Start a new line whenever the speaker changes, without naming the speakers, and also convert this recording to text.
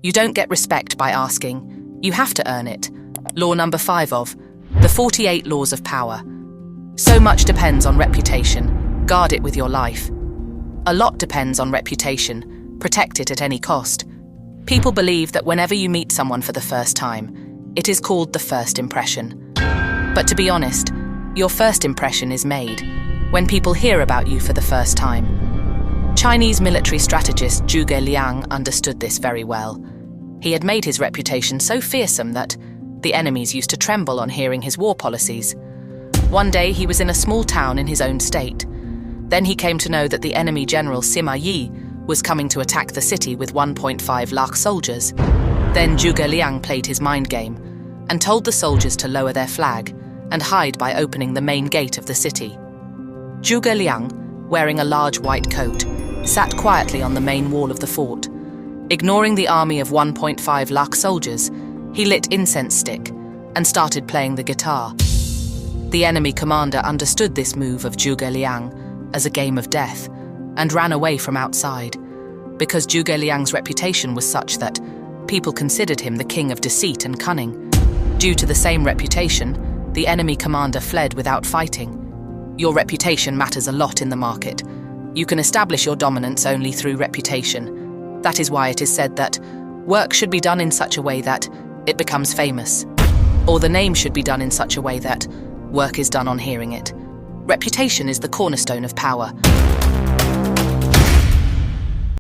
You don't get respect by asking. You have to earn it. Law number 5 of the 48 Laws of Power. So much depends on reputation. Guard it with your life. A lot depends on reputation. Protect it at any cost. People believe that whenever you meet someone for the first time, it is called the first impression. But to be honest, your first impression is made when people hear about you for the first time. Chinese military strategist Zhuge Liang understood this very well. He had made his reputation so fearsome that the enemies used to tremble on hearing his war policies. One day he was in a small town in his own state. Then he came to know that the enemy general Sima Yi was coming to attack the city with 1.5 lakh soldiers. Then Zhuge Liang played his mind game and told the soldiers to lower their flag and hide by opening the main gate of the city. Zhuge Liang, wearing a large white coat, sat quietly on the main wall of the fort. Ignoring the army of 1.5 lakh soldiers, he lit incense stick and started playing the guitar. The enemy commander understood this move of Zhuge Liang as a game of death and ran away from outside, because Zhuge Liang's reputation was such that people considered him the king of deceit and cunning. Due to the same reputation, the enemy commander fled without fighting. Your reputation matters a lot in the market. You can establish your dominance only through reputation. That is why it is said that work should be done in such a way that it becomes famous, or the name should be done in such a way that work is done on hearing it. Reputation is the cornerstone of power.